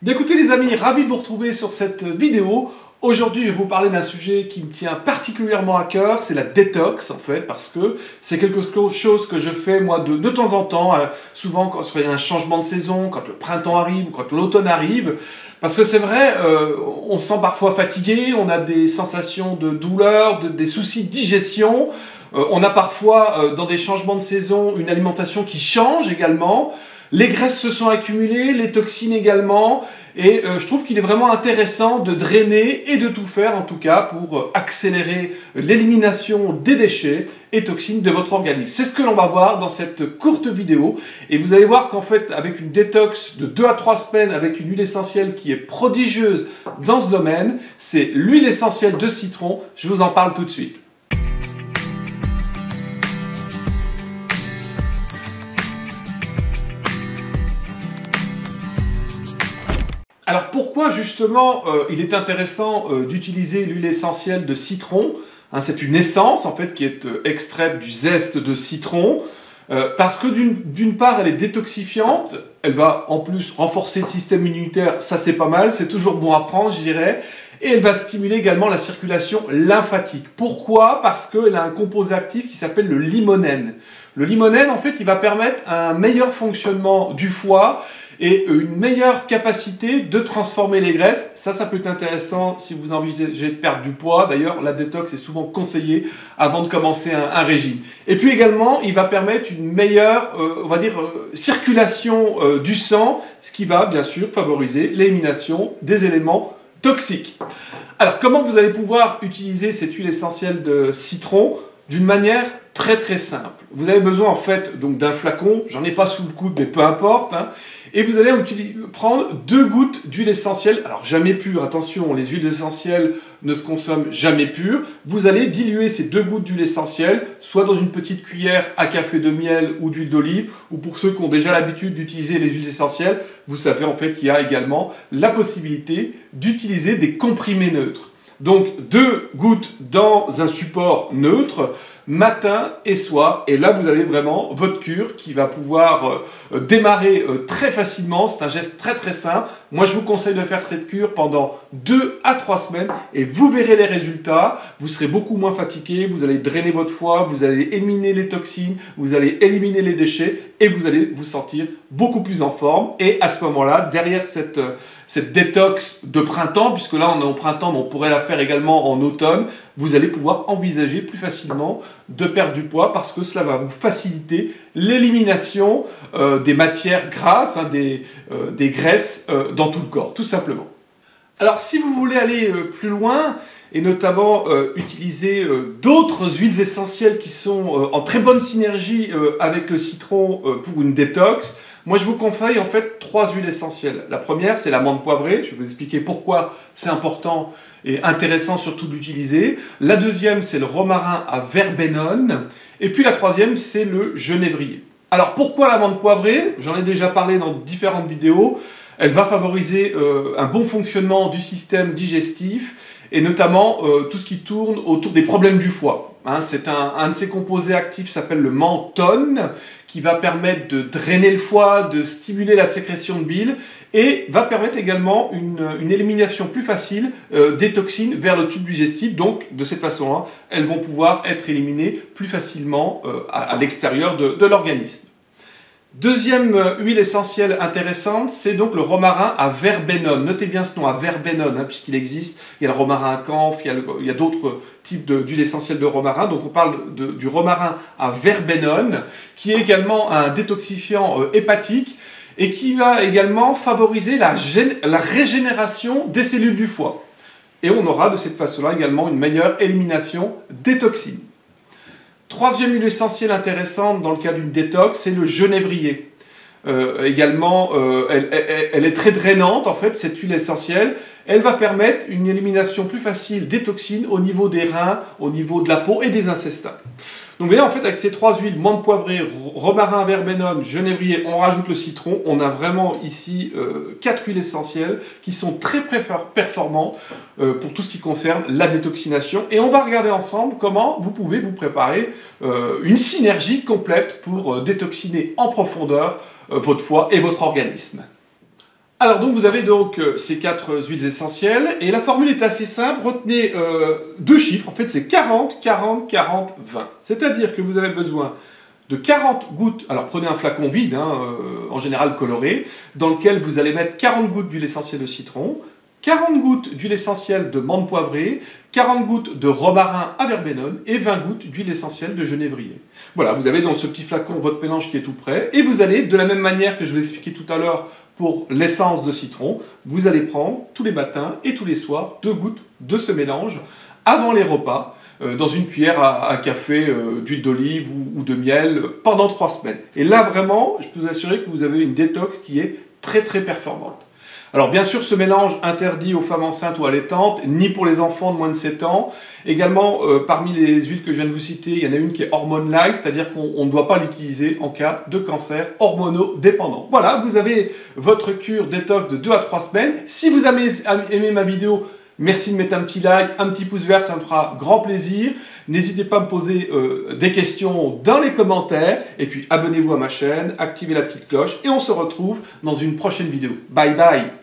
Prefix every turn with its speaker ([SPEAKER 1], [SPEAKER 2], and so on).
[SPEAKER 1] Bien écoutez les amis, ravi de vous retrouver sur cette vidéo. Aujourd'hui, je vais vous parler d'un sujet qui me tient particulièrement à cœur, c'est la détox en fait, parce que c'est quelque chose que je fais moi de temps en temps, souvent quand il y a un changement de saison, quand le printemps arrive ou quand l'automne arrive. Parce que c'est vrai, on se sent parfois fatigué, on a des sensations de douleur, des soucis de digestion. On a parfois, dans des changements de saison, une alimentation qui change également. Les graisses se sont accumulées, les toxines également, et je trouve qu'il est vraiment intéressant de drainer et de tout faire en tout cas pour accélérer l'élimination des déchets et toxines de votre organisme. C'est ce que l'on va voir dans cette courte vidéo, et vous allez voir qu'en fait avec une détox de 2 à 3 semaines avec une huile essentielle qui est prodigieuse dans ce domaine, c'est l'huile essentielle de citron. Je vous en parle tout de suite. Alors pourquoi justement il est intéressant d'utiliser l'huile essentielle de citron, hein, c'est une essence en fait qui est extraite du zeste de citron, parce que d'une part elle est détoxifiante, elle va en plus renforcer le système immunitaire, ça c'est pas mal, c'est toujours bon à prendre je dirais, et elle va stimuler également la circulation lymphatique. Pourquoi? Parce qu'elle a un composé actif qui s'appelle le limonène. Le limonène en fait il va permettre un meilleur fonctionnement du foie, et une meilleure capacité de transformer les graisses. Ça peut être intéressant si vous envisagez de perdre du poids. D'ailleurs, la détox est souvent conseillée avant de commencer un régime. Et puis également, il va permettre une meilleure, on va dire, circulation du sang, ce qui va bien sûr favoriser l'élimination des éléments toxiques. Alors, comment vous allez pouvoir utiliser cette huile essentielle de citron? D'une manière très simple. Vous avez besoin en fait donc d'un flacon, j'en ai pas sous le coude mais peu importe, hein, et vous allez prendre 2 gouttes d'huile essentielle, alors jamais pure, attention, les huiles essentielles ne se consomment jamais pures. Vous allez diluer ces 2 gouttes d'huile essentielle, soit dans une petite cuillère à café de miel ou d'huile d'olive, ou pour ceux qui ont déjà l'habitude d'utiliser les huiles essentielles, vous savez en fait qu'il y a également la possibilité d'utiliser des comprimés neutres. Donc 2 gouttes dans un support neutre, matin et soir, et là vous avez vraiment votre cure qui va pouvoir démarrer très facilement. C'est un geste très simple. Moi je vous conseille de faire cette cure pendant 2 à 3 semaines et vous verrez les résultats. Vous serez beaucoup moins fatigué, vous allez drainer votre foie, vous allez éliminer les toxines, vous allez éliminer les déchets et vous allez vous sentir beaucoup plus en forme. Et à ce moment-là, derrière cette détox de printemps, puisque là on est au printemps, mais on pourrait la faire également en automne, vous allez pouvoir envisager plus facilement de perdre du poids parce que cela va vous faciliter l'élimination des matières grasses, hein, des graisses dans tout le corps, tout simplement. Alors si vous voulez aller plus loin et notamment utiliser d'autres huiles essentielles qui sont en très bonne synergie avec le citron pour une détox, moi je vous conseille en fait 3 huiles essentielles. La première c'est l'amande poivrée, je vais vous expliquer pourquoi c'est important et intéressant surtout d'utiliser. La deuxième c'est le romarin à verbenone, et puis la troisième c'est le genévrier. Alors pourquoi l'amande poivrée? J'en ai déjà parlé dans différentes vidéos. Elle va favoriser un bon fonctionnement du système digestif et notamment tout ce qui tourne autour des problèmes du foie. Hein, c'est un de ses composés actifs s'appelle le mantone qui va permettre de drainer le foie, de stimuler la sécrétion de bile et va permettre également une élimination plus facile des toxines vers le tube digestif. Donc de cette façon-là, elles vont pouvoir être éliminées plus facilement à l'extérieur de l'organisme. Deuxième huile essentielle intéressante, c'est donc le romarin à verbenone. Notez bien ce nom, à verbenone, hein, puisqu'il existe. Il y a le romarin à camphre, il y a d'autres types d'huile essentielle de romarin. Donc on parle du romarin à verbenone, qui est également un détoxifiant hépatique et qui va également favoriser la régénération des cellules du foie. Et on aura de cette façon-là également une meilleure élimination des toxines. Troisième huile essentielle intéressante dans le cas d'une détox, c'est le genévrier. Également, elle est très drainante en fait, cette huile essentielle. Elle va permettre une élimination plus facile des toxines au niveau des reins, au niveau de la peau et des intestins. Donc vous voyez en fait avec ces 3 huiles, menthe poivrée, romarin à verbenone, genévrier, on rajoute le citron. On a vraiment ici 4 huiles essentielles qui sont très performantes pour tout ce qui concerne la détoxination. Et on va regarder ensemble comment vous pouvez vous préparer une synergie complète pour détoxiner en profondeur votre foie et votre organisme. Alors donc vous avez donc ces 4 huiles essentielles et la formule est assez simple. Retenez 2 chiffres, en fait c'est 40, 40, 40, 20. C'est-à-dire que vous avez besoin de 40 gouttes, alors prenez un flacon vide, en général coloré, dans lequel vous allez mettre 40 gouttes d'huile essentielle de citron, 40 gouttes d'huile essentielle de menthe poivrée, 40 gouttes de romarin à verbenone et 20 gouttes d'huile essentielle de genévrier. Voilà, vous avez dans ce petit flacon votre mélange qui est tout prêt et vous allez, de la même manière que je vous ai expliqué tout à l'heure pour l'essence de citron, vous allez prendre tous les matins et tous les soirs 2 gouttes de ce mélange avant les repas dans une cuillère à café d'huile d'olive ou de miel pendant 3 semaines. Et là vraiment, je peux vous assurer que vous avez une détox qui est très performante. Alors bien sûr, ce mélange interdit aux femmes enceintes ou allaitantes, ni pour les enfants de moins de 7 ans. Également, parmi les huiles que je viens de vous citer, il y en a une qui est hormone-like, c'est-à-dire qu'on ne doit pas l'utiliser en cas de cancer hormonodépendant. Voilà, vous avez votre cure détox de 2 à 3 semaines. Si vous avez aimé ma vidéo, merci de mettre un petit like, un petit pouce vert, ça me fera grand plaisir. N'hésitez pas à me poser des questions dans les commentaires. Et puis abonnez-vous à ma chaîne, activez la petite cloche et on se retrouve dans une prochaine vidéo. Bye bye!